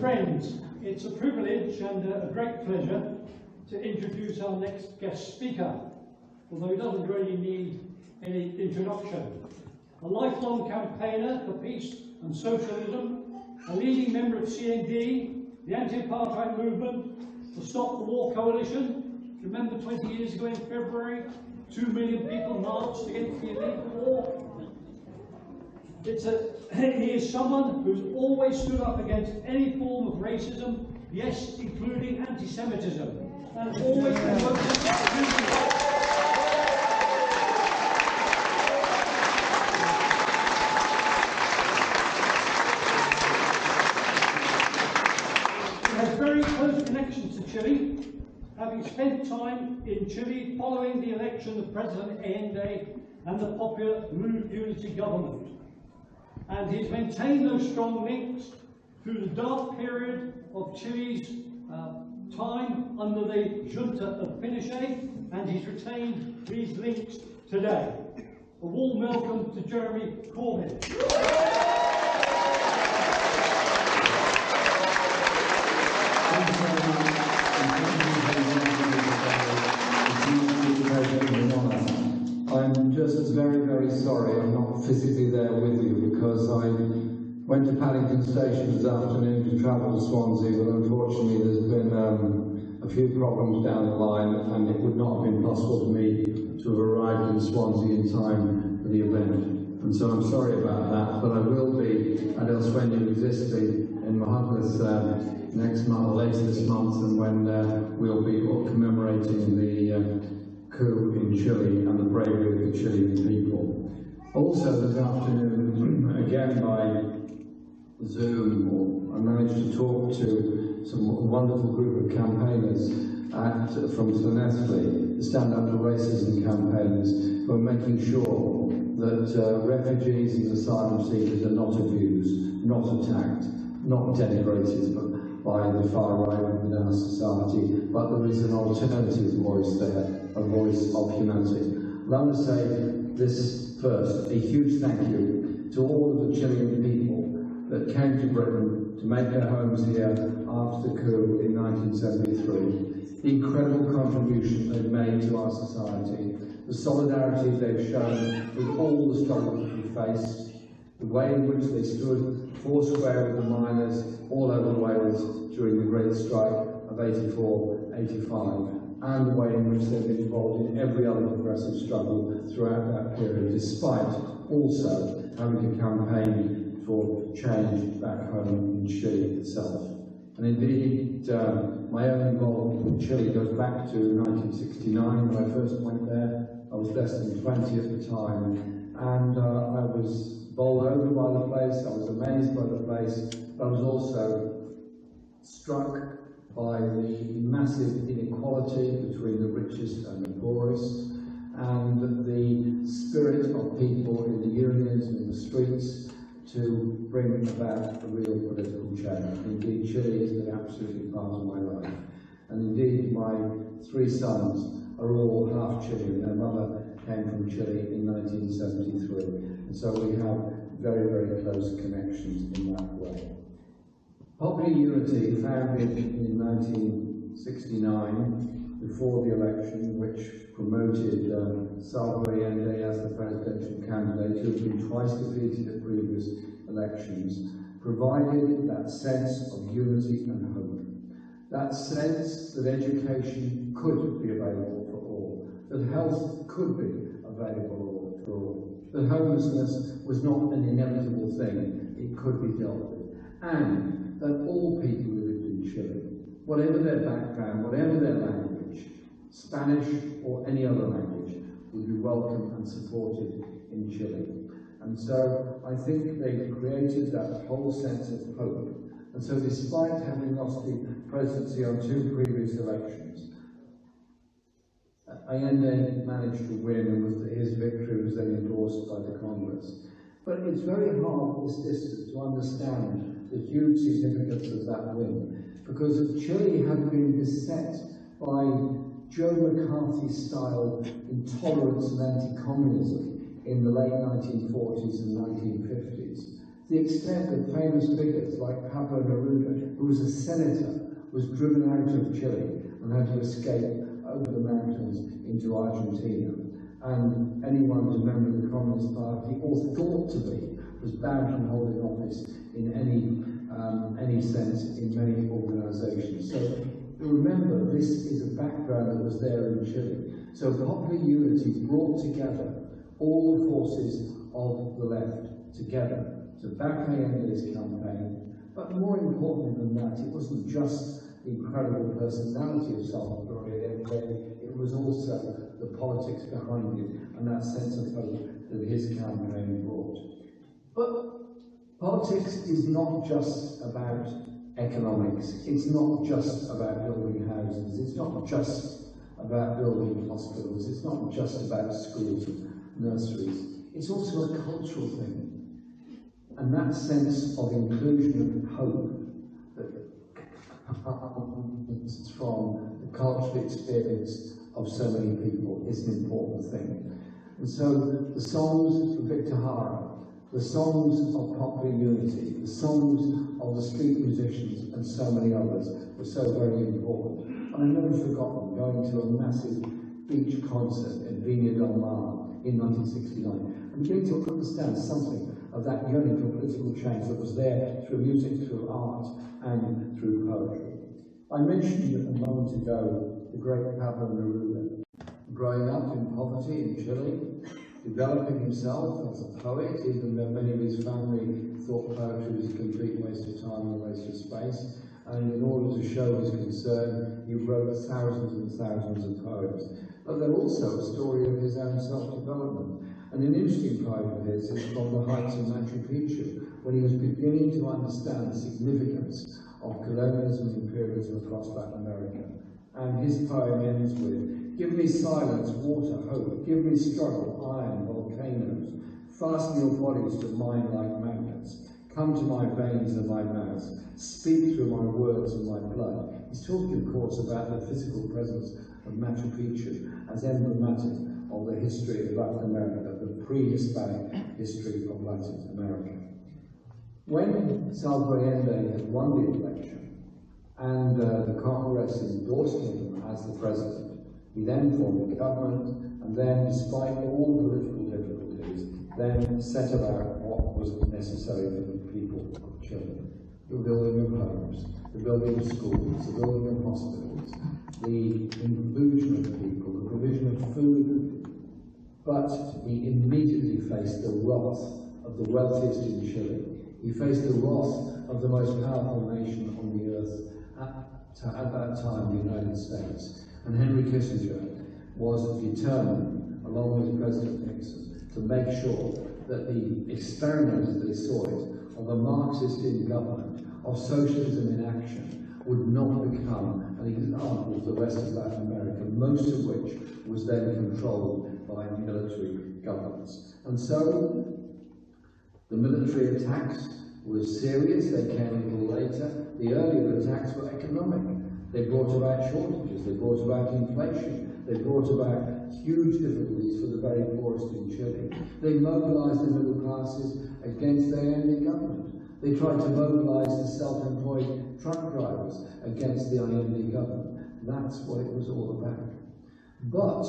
friends, it's a privilege and a great pleasure to introduce our next guest speaker, although he doesn't really need any introduction. A lifelong campaigner for peace and socialism, a leading member of CND, the anti-apartheid movement, the Stop the War Coalition. Remember 20 years ago in February, 2 million people marched against the illegal war. He is someone who's always stood up against any form of racism, yes, including anti-Semitism, and always He has very close connections to Chile, having spent time in Chile following the election of President Allende and the popular unity government. And he's maintained those strong links through the dark period of Chile's time under the junta of Pinochet, and he's retained these links today. A warm welcome to Jeremy Corbin. I'm just very, very sorry I'm not physically there with you, because I went to Paddington Station this afternoon to travel to Swansea, but unfortunately there's been a few problems down the line, and it would not have been possible for me to have arrived in Swansea in time for the event. And so I'm sorry about that, but I will be at El Sueño Existing in Mohandas next month, later this month, and when we'll be commemorating the coup in Chile and the bravery of the Chilean people. Also this afternoon, again by Zoom, I managed to talk to some wonderful group of campaigners from Swansea, the Stand Up to Racism campaigners, who are making sure that refugees and asylum seekers are not abused, not attacked, not denigrated by the far right within our society, but there is an alternative voice there, a voice of humanity. I want to say this first, a huge thank you to all of the Chilean people that came to Britain to make their homes here after the coup in 1973. The incredible contribution they've made to our society, the solidarity they've shown with all the struggles that we faced, the way in which they stood foursquare with the miners all over Wales during the Great Strike of 84-85, and the way in which they've been involved in every other progressive struggle throughout that period, despite also having to campaign for change back home in Chile itself. And indeed, my own involvement with Chile goes back to 1969 when I first went there. I was less than 20 at the time, and I was bowled over by the place, I was amazed by the place, but I was also struck by the massive inequality between the richest and the poorest, and the spirit of people in the unions and in the streets to bring about a real political change. Indeed, Chile has been absolutely part of my life. And indeed, my 3 sons are all half Chilean. Their mother came from Chile in 1973. And so we have very, very close connections in that way. Popular Unity, founded in 1969, before the election, which promoted Salvador Allende as the presidential candidate, who had been twice defeated at previous elections, provided that sense of unity and hope. That sense that education could be available for all, that health could be available for all, that homelessness was not an inevitable thing, it could be dealt with, and that all people who lived in Chile, whatever their background, whatever their language, Spanish or any other language, would be welcome and supported in Chile. And so I think they've created that whole sense of hope. And so despite having lost the presidency on 2 previous elections, Allende managed to win, and his victory was then endorsed by the Congress. But it's very hard at this distance to understand the huge significance of that win, because Chile had been beset by Joe McCarthy-style intolerance and anti-communism in the late 1940s and 1950s. The extent that famous figures like Pablo Neruda, who was a senator, was driven out of Chile and had to escape over the mountains into Argentina. And anyone who was a member of the Communist Party, or thought to be, was banned from holding office in any sense in many organisations. So remember, this is a background that was there in Chile. So popular unity brought together all the forces of the left together to back Allende's campaign. But more important than that, it wasn't just the incredible personality of Salvador Allende, it was also the politics behind it and that sense of hope that his campaign brought. But politics is not just about economics, it's not just about building houses, it's not just about building hospitals, it's not just about schools and nurseries, it's also a cultural thing. And that sense of inclusion and hope that comes from the cultural experience of so many people is an important thing. And so the songs of Victor Jara, the songs of popular unity, the songs of the street musicians and so many others were so very important. And I've never forgotten going to a massive beach concert in Viña del Mar in 1969 and beginning to understand something of that yearning for political change that was there through music, through art and through poetry. I mentioned a moment ago the great Pablo Neruda, growing up in poverty in Chile, developing himself as a poet, even though many of his family thought poetry was a complete waste of time and a waste of space. And in order to show his concern, he wrote thousands and thousands of poems. But they're also a story of his own self-development. And an interesting poem of his is from the heights of Machu Picchu, when he was beginning to understand the significance of colonialism and imperialism across Latin America. And his poem ends with, "Give me silence, water, hope, give me struggle, iron, volcanoes, fasten your bodies to mine like magnets, come to my veins and my mouth, speak through my words and my blood." He's talking, of course, about the physical presence of Machu Picchu as emblematic of the history of Latin America, the pre-Hispanic history of Latin America. When Salvador Allende had won the election and the Congress endorsed him as the president, he then formed a government and then, despite all political difficulties, then set about what was necessary for the people of Chile. The building of homes, the building of schools, the building of hospitals, the inclusion of people, the provision of food. But he immediately faced the wrath of the wealthiest in Chile. He faced the wrath of the most powerful nation on the earth at that time, the United States. And Henry Kissinger was determined, along with President Nixon, to make sure that the experiment, as they saw it, of a Marxist in government, of socialism in action, would not become an example of the rest of Latin America, most of which was then controlled by military governments. And so the military attacks were serious, they came a little later. The earlier attacks were economic. They brought about shortages, they brought about inflation, they brought about huge difficulties for the very poorest in Chile. They mobilized the middle classes against the Allende government. They tried to mobilize the self-employed truck drivers against the Allende government. That's what it was all about. But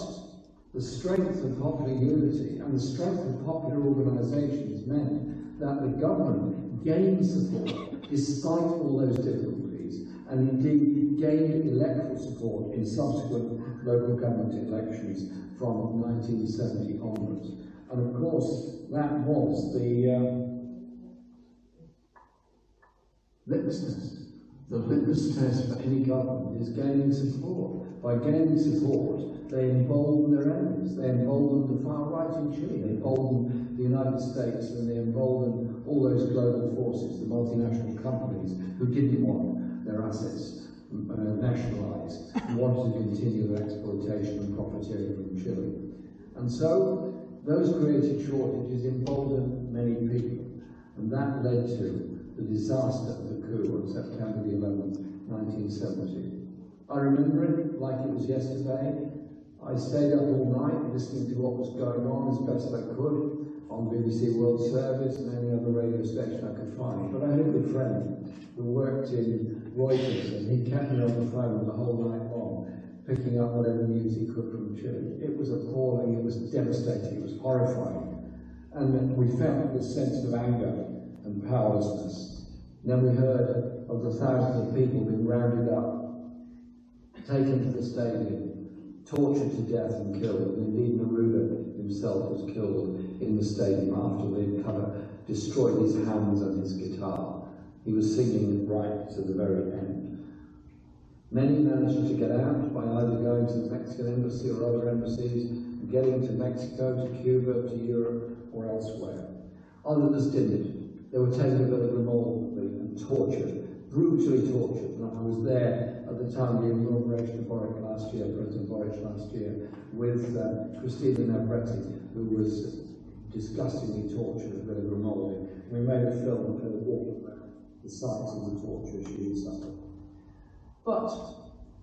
the strength of popular unity and the strength of popular organizations meant that the government gained support despite all those difficulties, and indeed gained electoral support in subsequent local government elections from 1970 onwards. And of course, that was the litmus test for any government is gaining support. By gaining support, they embolden their enemies. They embolden the far right in Chile. They embolden the United States, and they embolden all those global forces, the multinational companies who didn't want their assets nationalised, who wanted to continue their exploitation and profiteering from Chile. And so those created shortages emboldened many people, and that led to the disaster of the coup on September the 11th, 1970. I remember it like it was yesterday. I stayed up all night listening to what was going on as best I could on BBC World Service and any other radio station I could find. But I had a good friend who worked in Reuters, and he kept me on the phone the whole night long, picking up whatever news he could from Chile. It was appalling, it was devastating, it was horrifying. And we felt this sense of anger and powerlessness. And then we heard of the thousands of people being rounded up, taken to the stadium, tortured to death and killed. And indeed Neruda himself was killed in the stadium after they'd destroyed his hands and his guitar. He was singing right to the very end. Many managed to get out by either going to the Mexican embassy or other embassies, and getting to Mexico, to Cuba, to Europe, or elsewhere. Others didn't. They were taken to Volcano and tortured, brutally tortured. And I was there at the time of the inauguration of President Boric last year, with Cristina Navarrete, who was disgustingly tortured at Volcano. We made a film and a walk around the sites of the torture she had suffered. But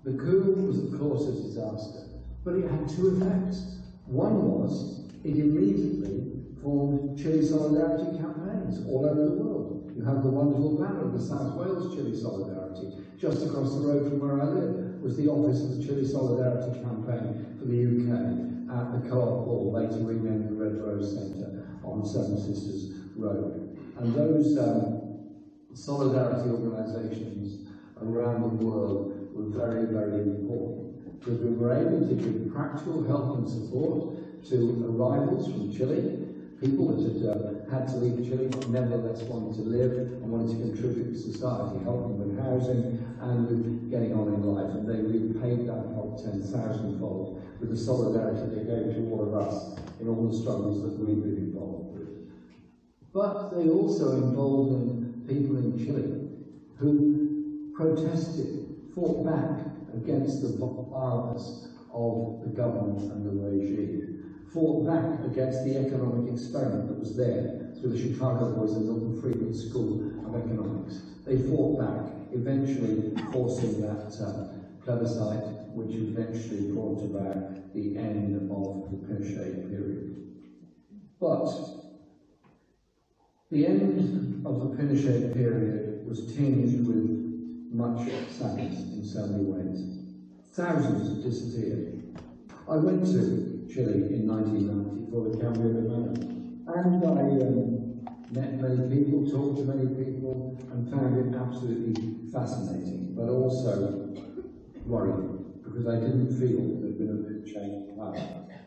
the coup was, of course, a disaster, but it had two effects. One was it immediately formed Chile Solidarity campaigns all over the world. You have the wonderful banner of the South Wales Chile Solidarity. Just across the road from where I live was the office of the Chile Solidarity campaign for the UK at the Co-op Hall, later renamed the Red Rose Centre on Seven Sisters Road. And those solidarity organisations around the world were very, very important, because we were able to give practical help and support to arrivals from Chile, people that had to leave Chile but nevertheless wanted to live and wanted to contribute to society, helping with housing and with getting on in life. And they repaid that help 10,000-fold with the solidarity they gave to all of us in all the struggles that we've been involved with. But they also emboldened people in Chile who protested, fought back against the violence of the government and the regime, fought back against the economic experiment that was there through the Chicago Boys and Milton Friedman School of Economics. They fought back, eventually forcing that plebiscite, which eventually brought about the end of the Pinochet period. But the end of the Pinochet period was tinged with much sadness in so many ways. Thousands disappeared. I went to Chile in 1990 for the Cambio de Mano, and I met many people, talked to many people, and found it absolutely fascinating, but also worrying, because I didn't feel there'd been a big change of power.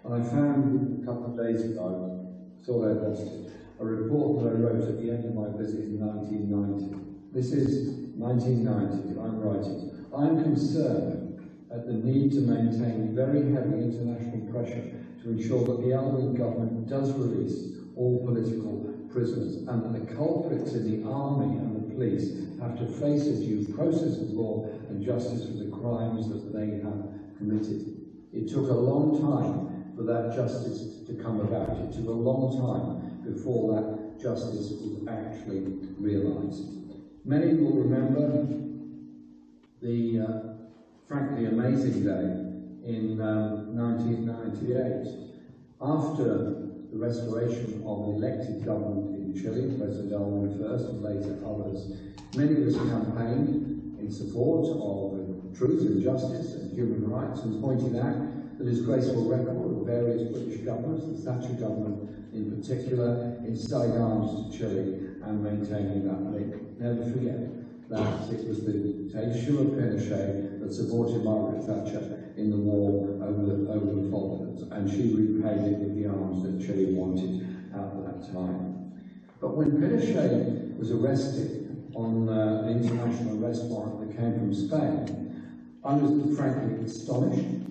And I found a couple of days ago, thought I'd lost it, a report that I wrote at the end of my visit in 1990. This is 1990, I'm writing. I'm concerned at the need to maintain very heavy international pressure to ensure that the Albanese government does release all political prisoners, and that the culprits in the army and the police have to face a due process of law and justice for the crimes that they have committed. It took a long time for that justice to come about. It took a long time before that justice was actually realised. Many will remember the frankly amazing day in 1998. After the restoration of the elected government in Chile, President Elliott first and later others, many of us campaigned in support of truth and justice and human rights, and pointed out the disgraceful record of various British governments, the Thatcher government in particular, in selling arms to Chile and maintaining that link. Never forget that it was the dictatorship of Pinochet that supported Margaret Thatcher in the war over the Falklands, and she repaid it with the arms that Chile wanted at that time. But when Pinochet was arrested on an international arrest warrant that came from Spain, I was frankly astonished.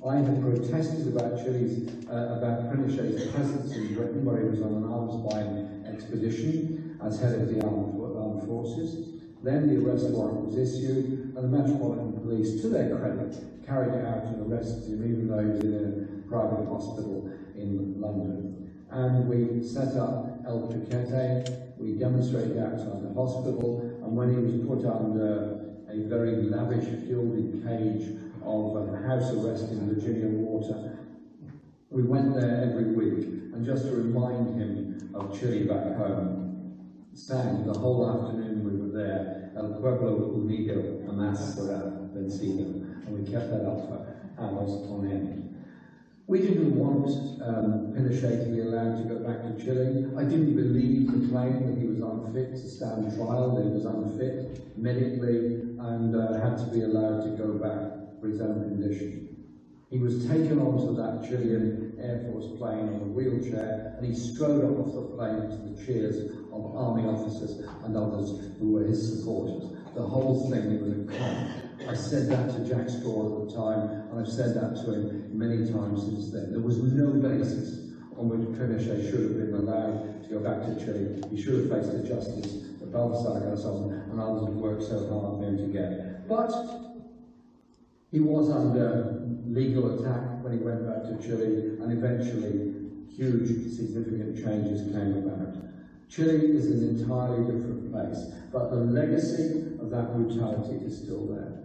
I had protested about Pinochet's presence in Britain, where he was on an arms buying expedition as head of the armed forces. Then the arrest warrant was issued, and the Metropolitan Police, to their credit, carried out and arrested him, even though he was in a private hospital in London. And we set up El Piquete, we demonstrated outside the hospital, and when he was put under a very lavish gilded cage of house arrest in Virginia Water, We went there every week, and just to remind him of Chile back home, sang the whole afternoon we were there, El Pueblo Unido, Jamás será vencido, and we kept that up for hours on end. We didn't want Pinochet to be allowed to go back to Chile. I didn't believe the claim that he was unfit to stand trial, that he was unfit medically, and had to be allowed to go back for his own condition. He was taken onto that Chilean Air Force plane in a wheelchair, and he strode off the plane to the cheers of army officers and others who were his supporters. The whole thing was a con. I said that to Jack Straw at the time, and I've said that to him many times since then. There was no basis on which Pinochet should have been allowed to go back to Chile. He should have faced the justice that Baltasar and others had worked so hard for him to get. But he was under legal attack when he went back to Chile, and eventually huge, significant changes came about. Chile is an entirely different place, but the legacy of that brutality is still there.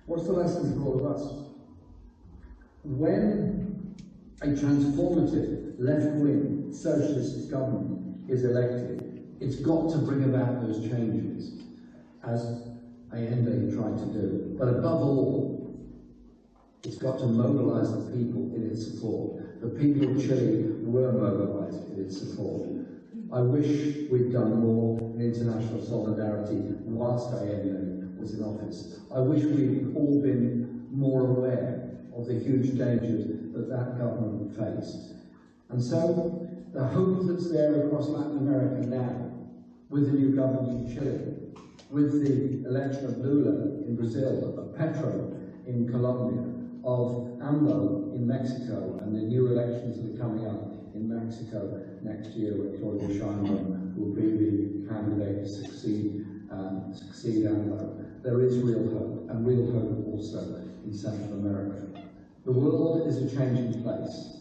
What's the lesson for all of us? When a transformative left-wing socialist government is elected, it's got to bring about those changes, as Allende tried to do. But above all, it's got to mobilise the people in its support. The people of Chile were mobilised in its support. I wish we'd done more in international solidarity whilst Allende was in office. I wish we'd all been more aware of the huge dangers that that government faced. And so, the hope that's there across Latin America now, with the new government in Chile, with the election of Lula in Brazil, of Petro in Colombia, of AMLO in Mexico, and the new elections that are coming up in Mexico next year, where Claudia Sheinbaum will be the candidate to succeed AMLO. There is real hope, and real hope also in Central America. The world is a changing place.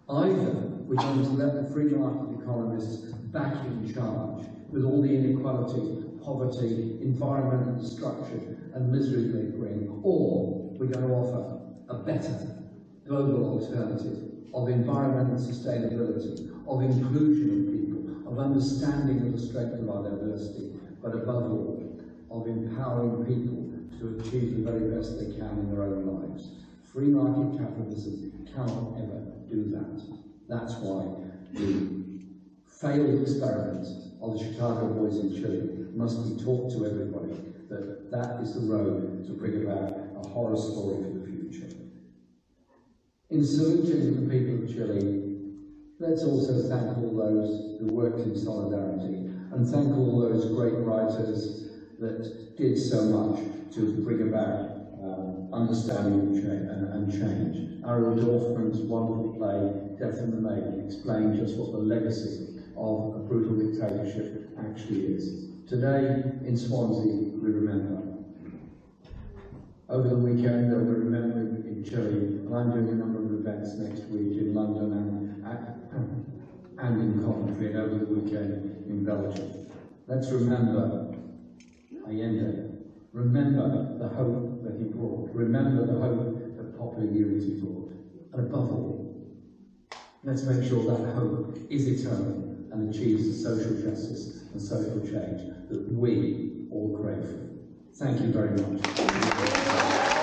Either we're going to let the free market economists back in charge with all the inequality, poverty, environmental destruction and misery they bring, or we're going to offer a better global alternative of environmental sustainability, of inclusion of people, of understanding of the strength of our diversity, but above all, of empowering people to achieve the very best they can in their own lives. Free market capitalism cannot ever do that. That's why the failed experiments of the Chicago boys in Chile must be taught to everybody that that is the road to bring about a horror story for the future. In saluting the people of Chile, let's also thank all those who worked in solidarity, and thank all those great writers that did so much to bring about understanding and change. Ariel Dorfman's wonderful play, Death in the Making, explained just what the legacy of a brutal dictatorship actually is. Today, in Swansea, we remember. Over the weekend, we remember in Chile, and I'm doing a number of events next week in London and in Coventry, and over the weekend in Belgium. Let's remember Allende. Remember the hope that he brought. Remember the hope that popular unity brought. And above all, let's make sure that hope is eternal and achieves the social justice and social change that we all crave for. Thank you very much.